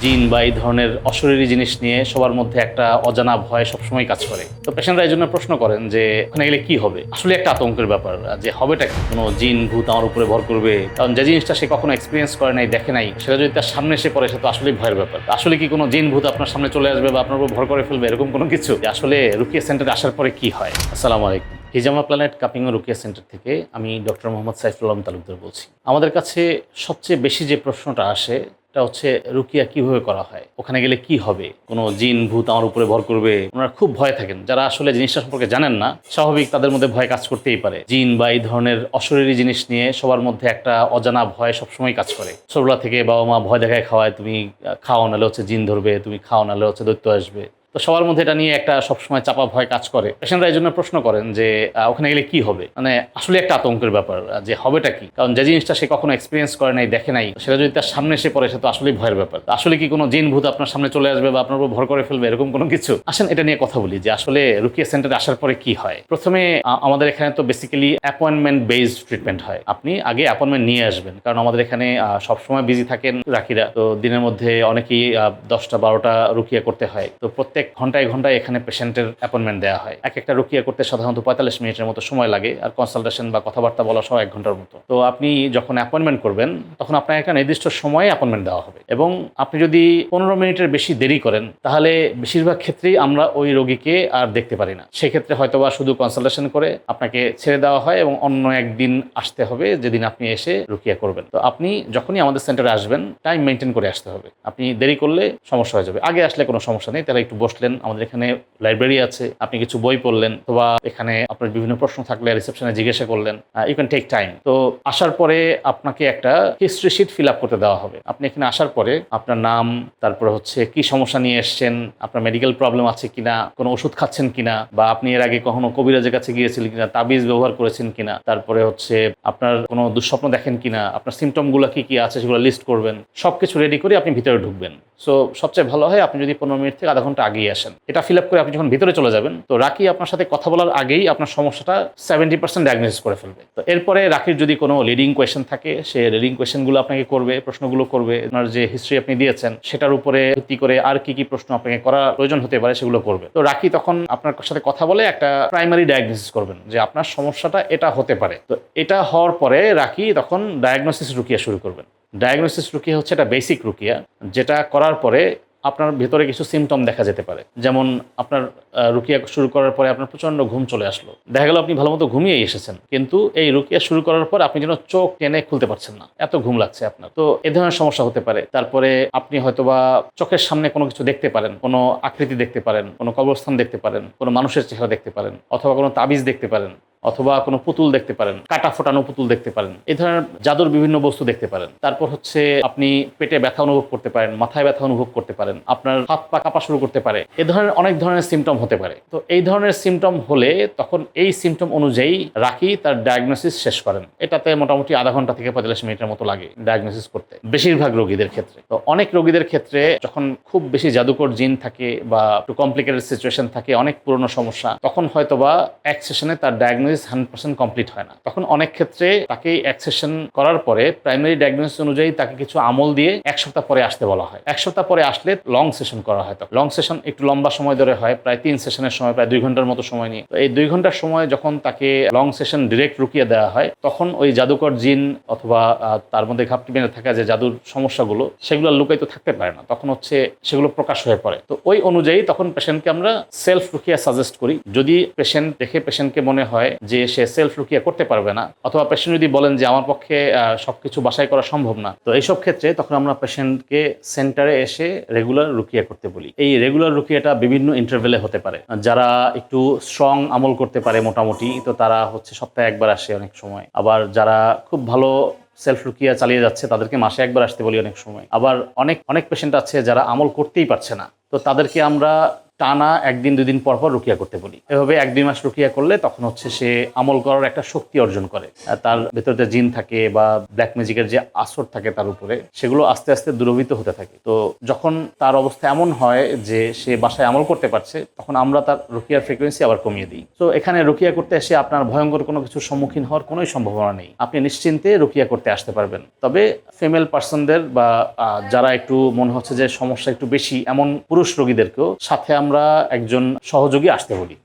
জিন বা এই ধরনের অশরীরী জিনিস নিয়ে সবার মধ্যে একটা অজানা ভয় সবসময় কাজ করে। তো পেশেন্টরা এই জন্য প্রশ্ন করেন যে ওখানে গেলে কি হবে। আসলে একটা আতঙ্কের ব্যাপার যে হবেটা কি, কোনো জিন ভূত আমার উপরে ভর করবে, কারণ যে জিনিসটা সে কখনো এক্সপিরিয়েন্স করে নাই, দেখে নাই, সেটা যদি তার সামনে এসে পড়ে সে তো আসলেই ভয়ের ব্যাপার। আসলে কি কোনো জিন ভূত আপনার সামনে চলে আসবে বা আপনার উপর ভর করে ফেলবে এরকম কোনো কিছু? আসলে রুকিয়া সেন্টারে আসার পরে কি হয়? আসসালামু আলাইকুম। হিজামা প্ল্যানেট কাপিং ও রুকিয়া সেন্টার থেকে আমি ডক্টর মোহাম্মদ সাইফুল আলম তালুকদার বলছি। আমাদের কাছে সবচেয়ে বেশি যে প্রশ্নটা আসে এটা হচ্ছে রুকিয়া কিভাবে করা হয়, ওখানে গেলে কি হবে, কোনো জিন ভূত আমার উপরে ভর করবে। ওনারা খুব ভয় থাকেন, যারা আসলে জিনিসটা সম্পর্কে জানেন না, স্বাভাবিক তাদের মধ্যে ভয় কাজ করতেই পারে। জিন বা এই ধরনের অশরীরী জিনিস নিয়ে সবার মধ্যে একটা অজানা ভয় সবসময় কাজ করে। ছোটবেলা থেকে বাবা মা ভয় দেখায় খাওয়ায়, তুমি খাও নাহলে হচ্ছে জিন ধরবে, তুমি খাও নাহলে হচ্ছে দৈত্য আসবে। তো সবার মধ্যে এটা নিয়ে একটা সবসময় চাপা ভয় কাজ করে। পেশেন্টরা এই জন্য প্রশ্ন করেন যে ওখানে গেলে কি হবে, মানে আসলে একটা আতঙ্কের ব্যাপার যে হবেটা কি, কারণ যে জিনিসটা সে কখনো এক্সপিরিয়েন্স করে নাই, দেখে নাই, সেটা যদি তার সামনে এসে পড়ে সে তো আসলেই ভয়ের ব্যাপার। আসলে কি কোনো জিন ভূত আপনার সামনে চলে আসবে বা আপনার উপর ভর করে ফেলবে এরকম কোনো কিছু? আসেন এটা নিয়ে কথা বলি যে আসলে রুকিয়া সেন্টারে আসার পরে কি হয়। প্রথমে আমাদের এখানে তো বেসিক্যালি অ্যাপয়েন্টমেন্ট বেসড ট্রিটমেন্ট হয়। আপনি আগে অ্যাপয়েন্টমেন্ট নিয়ে আসবেন, কারণ আমাদের এখানে সবসময় বিজি থাকেন রাকিরা। তো দিনের মধ্যে অনেকেই 10টা-12টা রুকিয়া করতে হয়। তো প্রত্যেক ঘন্টায় ঘন্টায় এখানে পেশেন্টের অ্যাপয়েন্টমেন্ট দেওয়া হয়। একটা রুকিয়া করতে সাধারণত 45 মিনিটের মতো সময় লাগে, আর কনসালটেশন বা কথাবার্তা বলা সহ 1 ঘন্টার মতো। তো আপনি যখন অ্যাপয়েন্টমেন্ট করবেন তখন আপনাকে একটা নির্দিষ্ট সময়ে অ্যাপয়েন্টমেন্ট দেওয়া হবে, এবং আপনি যদি 15 মিনিটের বেশি দেরি করেন তাহলে বেশিরভাগ ক্ষেত্রেই আমরা ওই রোগীকে আর দেখতে পারি না। সেক্ষেত্রে হয়তোবা শুধু কনসালটেশন করে আপনাকে ছেড়ে দেওয়া হয় এবং অন্য একদিন আসতে হবে যেদিন আপনি এসে রুকিয়া করবেন। তো আপনি যখনই আমাদের সেন্টারে আসবেন টাইম মেনটেন করে আসতে হবে। আপনি দেরি করলে সমস্যা হয়ে যাবে। আগে আসলে কোনো সমস্যা নেই, তাহলে একটু বসলেন, আমাদের এখানে লাইব্রেরি আছে, আপনি কিছু বই পড়লেন, অথবা এখানে আপনার বিভিন্ন প্রশ্ন থাকলে রিসেপশনে জিজ্ঞাসা করলেন। You can take time. তো আসার পরে আপনাকে একটা হিস্ট্রি শিট ফিল আপ করতে দেওয়া হবে। আপনি এখানে আসার পরে আপনার নাম, তারপরে হচ্ছে কি সমস্যা নিয়ে এসছেন, আপনার মেডিকেল প্রবলেম আছে কিনা, কোনো ওষুধ খাচ্ছেন কিনা, বা আপনি এর আগে কখনো কবিরাজের কাছে গিয়েছিলেন কিনা, তাবিজ ব্যবহার করেছেন কিনা, তারপরে হচ্ছে আপনার কোনো দুঃস্বপ্ন দেখেন কিনা, আপনার সিমটমগুলো কি কি আছে সেগুলো লিস্ট করবেন। সবকিছু রেডি করে আপনি ভিতরে ঢুকবেন। সো সবচেয়ে ভালো হয় আপনি যদি 15 মিনিট থেকে আধা ঘন্টা আগেই আসেন। এটা ফিল আপ করে আপনি যখন ভিতরে চলে যাবেন, তো রাকি আপনার সাথে কথা বলার আগেই আপনার সমস্যাটা 70% ডায়াগনোসিস করে ফেলবে। তো এরপরে রাকির যদি কোনো লিডিং কোয়েশ্চেন থাকে, সে লিডিং কোয়েশ্চেনগুলো আপনাকে করবে, প্রশ্নগুলো করবে। আপনার যে হিস্ট্রি আপনি দিয়েছেন সেটার উপরে ভিত্তি করে আর কি কি প্রশ্ন আপনাকে করা প্রয়োজন হতে পারে সেগুলো করবে। তো রাকি তখন আপনার সাথে কথা বলে একটা প্রাইমারি ডায়াগনোসিস করবেন যে আপনার সমস্যাটা এটা হতে পারে। তো এটা হওয়ার পরে রাকি তখন ডায়াগনোসিস রুকিয়া শুরু করবেন। ডায়াগনোসিস রুকিয়া হচ্ছে একটা বেসিক রুকিয়া, যেটা করার পরে আপনার ভেতরে কিছু সিমটম দেখা যেতে পারে। যেমন আপনার রুকিয়া শুরু করার পরে আপনার প্রচণ্ড ঘুম চলে আসলো, দেখা গেল আপনি ভালো মতো ঘুমিয়ে এসেছেন, কিন্তু এই রুকিয়া শুরু করার পর আপনি যেন চোখ টেনে খুলতে পারছেন না, এত ঘুম লাগছে আপনার। তো এ ধরনের সমস্যা হতে পারে। তারপরে আপনি হয়তোবা চোখের সামনে কোনো কিছু দেখতে পারেন, কোনো আকৃতি দেখতে পারেন, কোনো কবরস্থান দেখতে পারেন, কোনো মানুষের চেহারা দেখতে পারেন, অথবা কোনো তাবিজ দেখতে পারেন, অথবা কোনো পুতুল দেখতে পারেন, কাটা ফোটানো পুতুল দেখতে পারেন, এই ধরনের জাদুর বিভিন্ন বস্তু দেখতে পারেন। তারপর হচ্ছে আপনি পেটে ব্যথা অনুভব করতে পারেন, মাথায় ব্যথা অনুভব করতে পারেন, আপনার হাত পা কাঁপা শুরু করতে পারে। এ ধরনের অনেক ধরনের সিমটম হতে পারে। তো এই ধরনের সিমটম হলে তখন এই সিমটম অনুযায়ী রাকি তার ডায়াগনোসিস শেষ করেন। এটাতে মোটামুটি আধা ঘন্টা থেকে 45 মিনিটের মতো লাগে ডায়াগনোসিস করতে, বেশিরভাগ রোগীদের ক্ষেত্রে। তো অনেক রোগীদের ক্ষেত্রে যখন খুব বেশি জাদুকর জিন থাকে বা একটু কমপ্লিকেটেড সিচুয়েশন থাকে, অনেক পুরনো সমস্যা, তখন হয়তোবা এক সেশনে তার ডায়াগনোসিস 100% কমপ্লিট হয় না। তখন অনেক ক্ষেত্রে তাকে এক সেশন করার পরে প্রাইমারি ডায়াগনোসিস অনুযায়ী তাকে কিছু আমল দিয়ে 1 সপ্তাহ পরে আসতে বলা হয়। 1 সপ্তাহ পরে আসলে লং সেশন করা হয়। লং সেশন একটু লম্বা সময় ধরে হয়, প্রায় 3 সেশনের সময়, প্রায় 2 ঘন্টার মতো সময় নিয়ে। তো এই 2 ঘন্টার সময় যখন তাকে লং সেশন ডিরেক্ট রুকিয়ে দেওয়া হয়, তখন ওই জাদুকর জিন অথবা তার মধ্যে ঘাপটি মেরে থাকা যে জাদুর সমস্যাগুলো, সেগুলো লুকায়িত থাকতে পারে না, তখন হচ্ছে সেগুলো প্রকাশ হয়ে পড়ে। তো ওই অনুযায়ী তখন পেশেন্টকে আমরা সেলফ রুকিয়া সাজেস্ট করি। যদি পেশেন্ট দেখে পেশেন্টকে মনে হয় যে সে সেলফ রুকিয়া করতে পারবে না, অথবা পেশেন্ট যদি বলেন যে আমার পক্ষে সবকিছু বাসায় করা সম্ভব না, তো এইসব ক্ষেত্রে তখন আমরা পেশেন্টকে সেন্টারে এসে রেগুলার রুকিয়া করতে বলি। এই রেগুলার রুকিয়াটা বিভিন্ন ইন্টারভেলে হতে পারে। যারা একটু স্ট্রং আমল করতে পারে মোটামুটি, তো তারা হচ্ছে সপ্তাহে 1বার আসে অনেক সময়। আবার যারা খুব ভালো সেলফ রুকিয়া চালিয়ে যাচ্ছে তাদেরকে মাসে 1বার আসতে বলি অনেক সময়। আবার অনেক পেশেন্ট আছে যারা আমল করতেই পারছে না, তো তাদেরকে আমরা টানা 1 দিন 2 দিন পর পর রুকিয়া করতে বলি। এভাবে 1-2 মাস রুকিয়া করলে তখন হচ্ছে সে আমল করার একটা শক্তি অর্জন করে। তার ভেতরে যে জিন থাকে বা ব্ল্যাক ম্যাজিকের যে আসর থাকে তার উপরে, সেগুলো আস্তে আস্তে দূরীভূত হতে থাকে। তো যখন তার অবস্থা এমন হয় যে সে বাসায় আমল করতে পারছে, তখন আমরা তার রুকিয়ার ফ্রিকোয়েন্সি আবার কমিয়ে দিই। তো এখানে রুকিয়া করতে এসে আপনার ভয়ঙ্কর কোনো কিছুর সম্মুখীন হওয়ার কোনোই সম্ভাবনা নেই। আপনি নিশ্চিন্তে রুকিয়া করতে আসতে পারবেন। তবে ফিমেল পার্সনদের বা যারা একটু মনে হচ্ছে যে সমস্যা একটু বেশি, এমন পুরুষ রোগীদেরকেও সাথে আমরা একজন সহযোগী আসতে বলি।